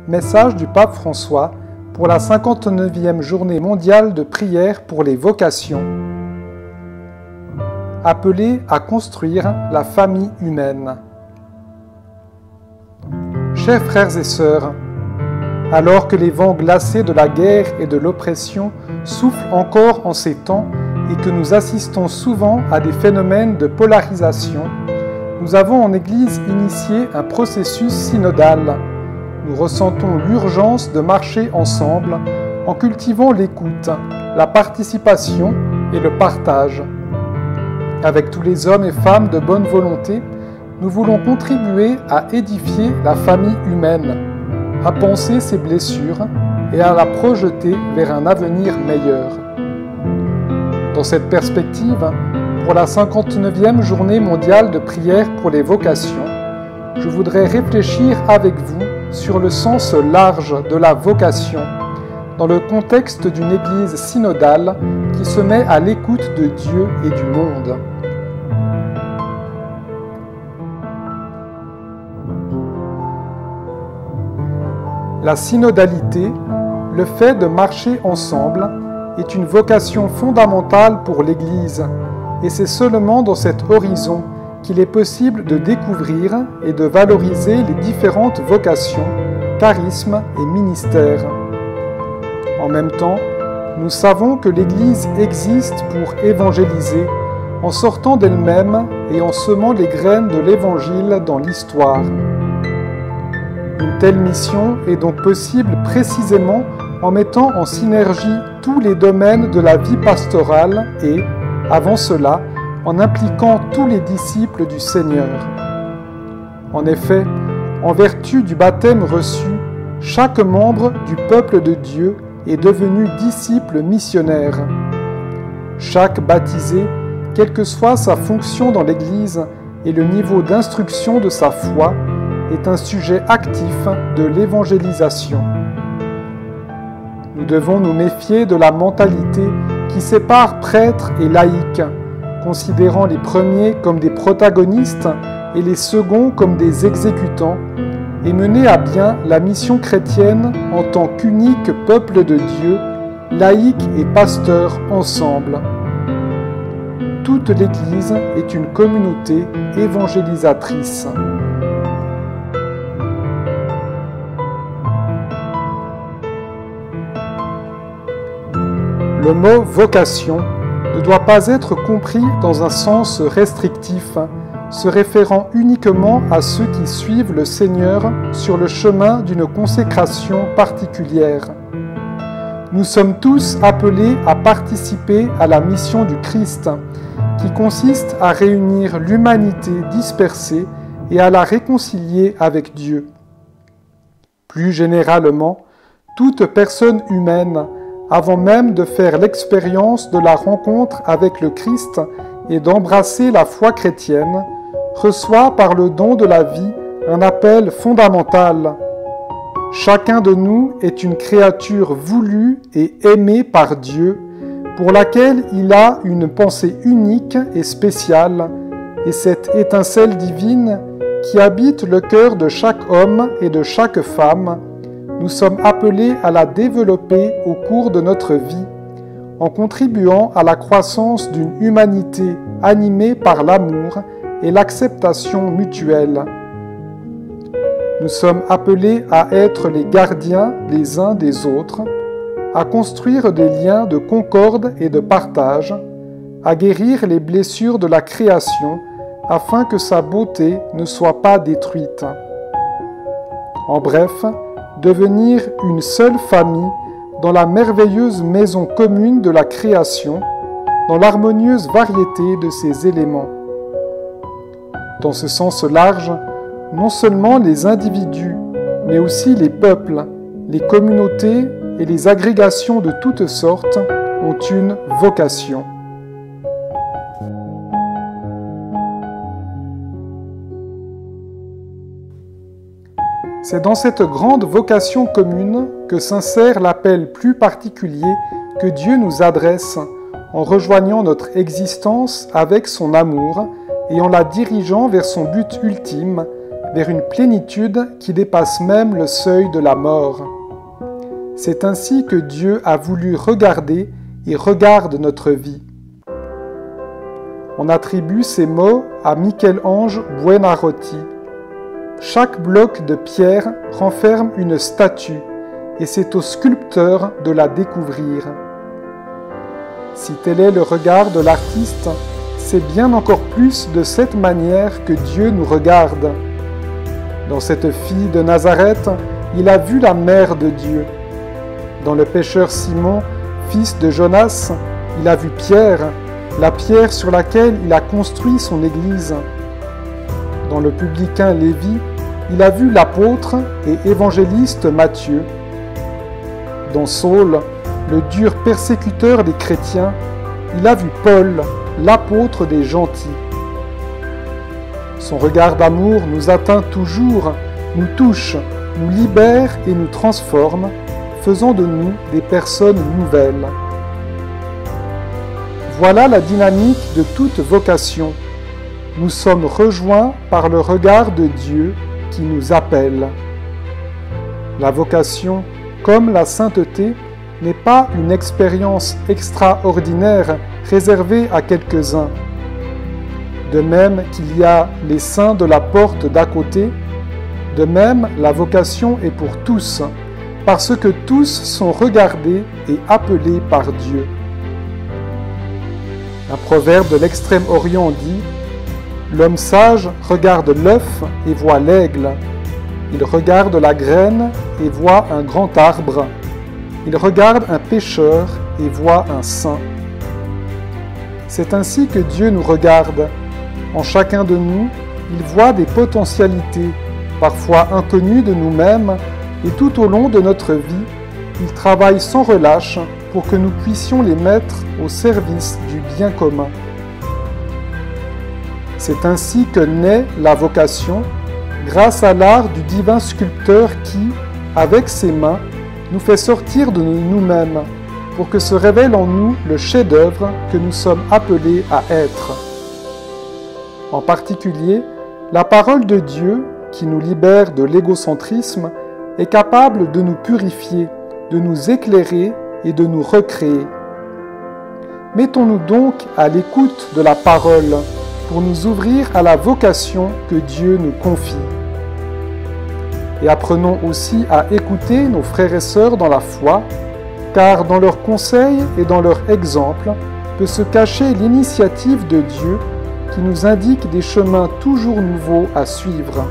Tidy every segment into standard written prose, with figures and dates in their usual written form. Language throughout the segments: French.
Message du pape François pour la 59e journée mondiale de prière pour les vocations. Appelé à construire la famille humaine. Chers frères et sœurs, alors que les vents glacés de la guerre et de l'oppression soufflent encore en ces temps et que nous assistons souvent à des phénomènes de polarisation, nous avons en Église initié un processus synodal. Nous ressentons l'urgence de marcher ensemble en cultivant l'écoute, la participation et le partage. Avec tous les hommes et femmes de bonne volonté, nous voulons contribuer à édifier la famille humaine, à penser ses blessures et à la projeter vers un avenir meilleur. Dans cette perspective, pour la 59e journée mondiale de prière pour les vocations, je voudrais réfléchir avec vous sur le sens large de la vocation, dans le contexte d'une Église synodale qui se met à l'écoute de Dieu et du monde. La synodalité, le fait de marcher ensemble, est une vocation fondamentale pour l'Église, et c'est seulement dans cet horizon qu'il est possible de découvrir et de valoriser les différentes vocations, charismes et ministères. En même temps, nous savons que l'Église existe pour évangéliser, en sortant d'elle-même et en semant les graines de l'Évangile dans l'histoire. Une telle mission est donc possible précisément en mettant en synergie tous les domaines de la vie pastorale et, avant cela, en impliquant tous les disciples du Seigneur. En effet, en vertu du baptême reçu, chaque membre du peuple de Dieu est devenu disciple missionnaire. Chaque baptisé, quelle que soit sa fonction dans l'Église et le niveau d'instruction de sa foi, est un sujet actif de l'évangélisation. Nous devons nous méfier de la mentalité qui sépare prêtres et laïcs, considérant les premiers comme des protagonistes et les seconds comme des exécutants, et mener à bien la mission chrétienne en tant qu'unique peuple de Dieu, laïcs et pasteurs ensemble. Toute l'Église est une communauté évangélisatrice. Le mot « vocation » ne doit pas être compris dans un sens restrictif, se référant uniquement à ceux qui suivent le Seigneur sur le chemin d'une consécration particulière. Nous sommes tous appelés à participer à la mission du Christ, qui consiste à réunir l'humanité dispersée et à la réconcilier avec Dieu. Plus généralement, toute personne humaine, avant même de faire l'expérience de la rencontre avec le Christ et d'embrasser la foi chrétienne, reçoit par le don de la vie un appel fondamental. Chacun de nous est une créature voulue et aimée par Dieu, pour laquelle il a une pensée unique et spéciale, et cette étincelle divine qui habite le cœur de chaque homme et de chaque femme, nous sommes appelés à la développer au cours de notre vie, en contribuant à la croissance d'une humanité animée par l'amour et l'acceptation mutuelle. Nous sommes appelés à être les gardiens les uns des autres, à construire des liens de concorde et de partage, à guérir les blessures de la création afin que sa beauté ne soit pas détruite. En bref, devenir une seule famille dans la merveilleuse maison commune de la création, dans l'harmonieuse variété de ses éléments. Dans ce sens large, non seulement les individus, mais aussi les peuples, les communautés et les agrégations de toutes sortes ont une vocation. C'est dans cette grande vocation commune que s'insère l'appel plus particulier que Dieu nous adresse en rejoignant notre existence avec son amour et en la dirigeant vers son but ultime, vers une plénitude qui dépasse même le seuil de la mort. C'est ainsi que Dieu a voulu regarder et regarde notre vie. On attribue ces mots à Michel-Ange Buonarroti. Chaque bloc de pierre renferme une statue et c'est au sculpteur de la découvrir. Si tel est le regard de l'artiste, c'est bien encore plus de cette manière que Dieu nous regarde. Dans cette fille de Nazareth, il a vu la mère de Dieu. Dans le pécheur Simon, fils de Jonas, il a vu Pierre, la pierre sur laquelle il a construit son église. Dans le publicain Lévi, il a vu l'apôtre et évangéliste Matthieu. Dans Saul, le dur persécuteur des chrétiens, il a vu Paul, l'apôtre des gentils. Son regard d'amour nous atteint toujours, nous touche, nous libère et nous transforme, faisant de nous des personnes nouvelles. Voilà la dynamique de toute vocation. Nous sommes rejoints par le regard de Dieu qui nous appelle. La vocation, comme la sainteté, n'est pas une expérience extraordinaire réservée à quelques-uns. De même qu'il y a les saints de la porte d'à côté, de même la vocation est pour tous, parce que tous sont regardés et appelés par Dieu. Un proverbe de l'Extrême-Orient dit « L'homme sage regarde l'œuf et voit l'aigle. Il regarde la graine et voit un grand arbre. Il regarde un pécheur et voit un saint. » C'est ainsi que Dieu nous regarde. En chacun de nous, il voit des potentialités, parfois inconnues de nous-mêmes, et tout au long de notre vie, il travaille sans relâche pour que nous puissions les mettre au service du bien commun. C'est ainsi que naît la vocation, grâce à l'art du divin sculpteur qui, avec ses mains, nous fait sortir de nous-mêmes, pour que se révèle en nous le chef-d'œuvre que nous sommes appelés à être. En particulier, la parole de Dieu, qui nous libère de l'égocentrisme, est capable de nous purifier, de nous éclairer et de nous recréer. Mettons-nous donc à l'écoute de la parole pour nous ouvrir à la vocation que Dieu nous confie. Et apprenons aussi à écouter nos frères et sœurs dans la foi, car dans leurs conseils et dans leur exemple peut se cacher l'initiative de Dieu qui nous indique des chemins toujours nouveaux à suivre.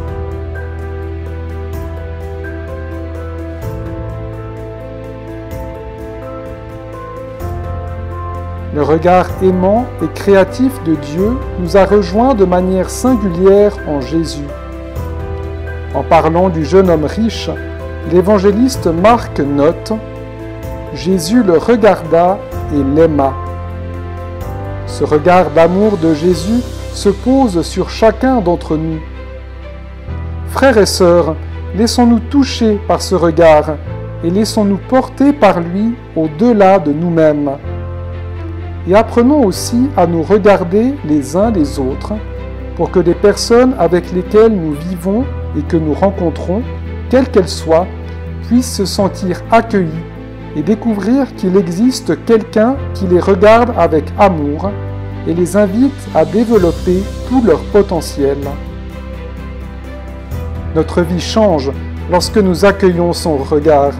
Le regard aimant et créatif de Dieu nous a rejoints de manière singulière en Jésus. En parlant du jeune homme riche, l'évangéliste Marc note « Jésus le regarda et l'aima ». Ce regard d'amour de Jésus se pose sur chacun d'entre nous. Frères et sœurs, laissons-nous toucher par ce regard et laissons-nous porter par lui au-delà de nous-mêmes. Et apprenons aussi à nous regarder les uns les autres pour que les personnes avec lesquelles nous vivons et que nous rencontrons, quelles qu'elles soient, puissent se sentir accueillies et découvrir qu'il existe quelqu'un qui les regarde avec amour et les invite à développer tout leur potentiel. Notre vie change lorsque nous accueillons son regard.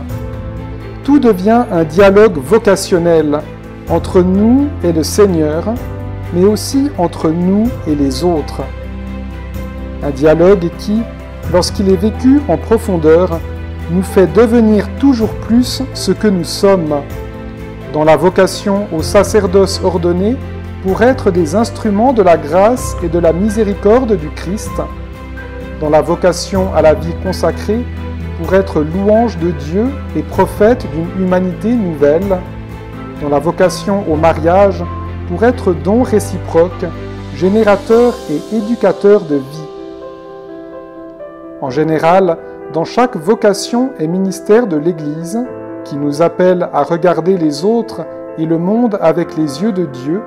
Tout devient un dialogue vocationnel entre nous et le Seigneur, mais aussi entre nous et les autres. Un dialogue qui, lorsqu'il est vécu en profondeur, nous fait devenir toujours plus ce que nous sommes, dans la vocation au sacerdoce ordonné pour être des instruments de la grâce et de la miséricorde du Christ, dans la vocation à la vie consacrée pour être louange de Dieu et prophète d'une humanité nouvelle, dans la vocation au mariage pour être don réciproque, générateur et éducateur de vie. En général, dans chaque vocation et ministère de l'Église, qui nous appelle à regarder les autres et le monde avec les yeux de Dieu,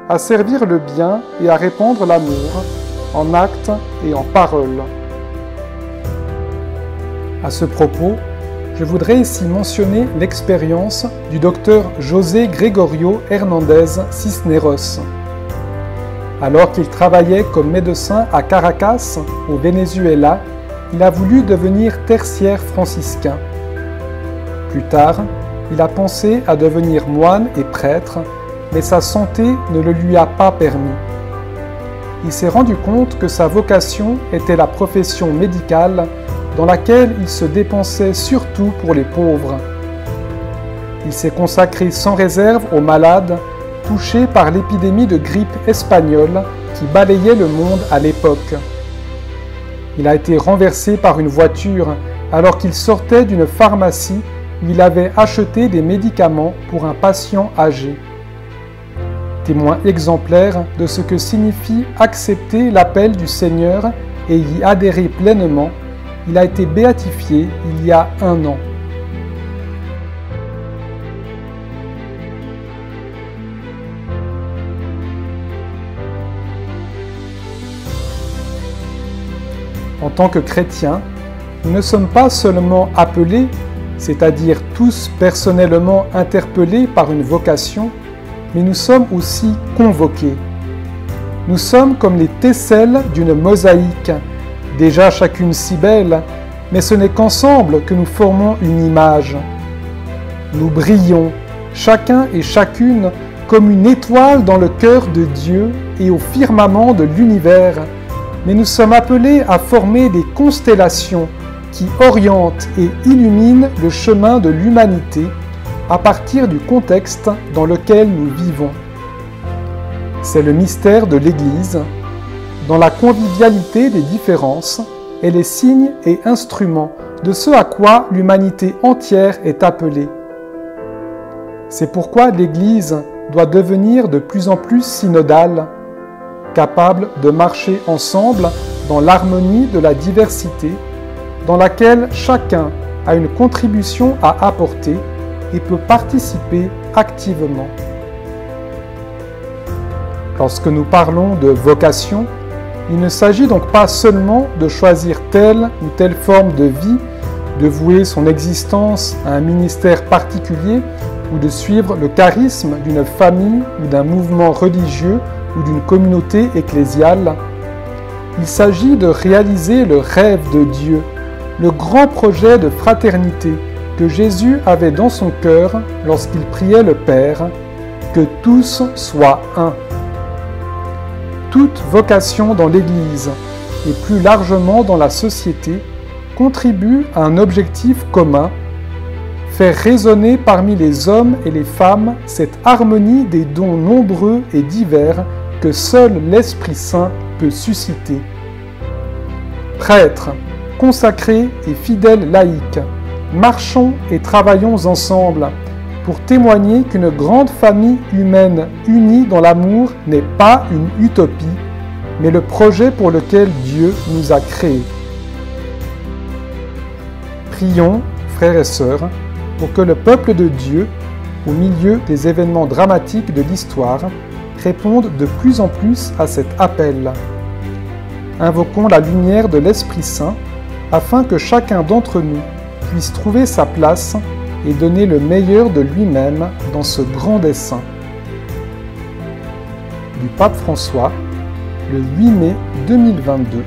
à servir le bien et à répandre l'amour, en actes et en paroles. À ce propos, je voudrais ici mentionner l'expérience du docteur José Gregorio Hernández Cisneros. Alors qu'il travaillait comme médecin à Caracas, au Venezuela, il a voulu devenir tertiaire franciscain. Plus tard, il a pensé à devenir moine et prêtre, mais sa santé ne le lui a pas permis. Il s'est rendu compte que sa vocation était la profession médicale dans laquelle il se dépensait surtout pour les pauvres. Il s'est consacré sans réserve aux malades touchés par l'épidémie de grippe espagnole qui balayait le monde à l'époque. Il a été renversé par une voiture alors qu'il sortait d'une pharmacie où il avait acheté des médicaments pour un patient âgé. Témoin exemplaire de ce que signifie accepter l'appel du Seigneur et y adhérer pleinement, il a été béatifié il y a 1 an. En tant que chrétiens, nous ne sommes pas seulement appelés, c'est-à-dire tous personnellement interpellés par une vocation, mais nous sommes aussi convoqués. Nous sommes comme les tesselles d'une mosaïque, déjà chacune si belle, mais ce n'est qu'ensemble que nous formons une image. Nous brillons, chacun et chacune, comme une étoile dans le cœur de Dieu et au firmament de l'univers, mais nous sommes appelés à former des constellations qui orientent et illuminent le chemin de l'humanité à partir du contexte dans lequel nous vivons. C'est le mystère de l'Église, dans la convivialité des différences et les signes et instruments de ce à quoi l'humanité entière est appelée. C'est pourquoi l'Église doit devenir de plus en plus synodale, capable de marcher ensemble dans l'harmonie de la diversité, dans laquelle chacun a une contribution à apporter et peut participer activement. Lorsque nous parlons de vocation, il ne s'agit donc pas seulement de choisir telle ou telle forme de vie, de vouer son existence à un ministère particulier ou de suivre le charisme d'une famille ou d'un mouvement religieux ou d'une communauté ecclésiale. Il s'agit de réaliser le rêve de Dieu, le grand projet de fraternité que Jésus avait dans son cœur lorsqu'il priait le Père, que tous soient un. Toute vocation dans l'Église, et plus largement dans la société, contribue à un objectif commun, faire résonner parmi les hommes et les femmes cette harmonie des dons nombreux et divers que seul l'Esprit Saint peut susciter. Prêtres, consacrés et fidèles laïcs, marchons et travaillons ensemble pour témoigner qu'une grande famille humaine unie dans l'amour n'est pas une utopie, mais le projet pour lequel Dieu nous a créés. Prions, frères et sœurs, pour que le peuple de Dieu, au milieu des événements dramatiques de l'histoire, réponde de plus en plus à cet appel. Invoquons la lumière de l'Esprit Saint afin que chacun d'entre nous puisse trouver sa place et donner le meilleur de lui-même dans ce grand dessein. Du pape François, le 8 mai 2022.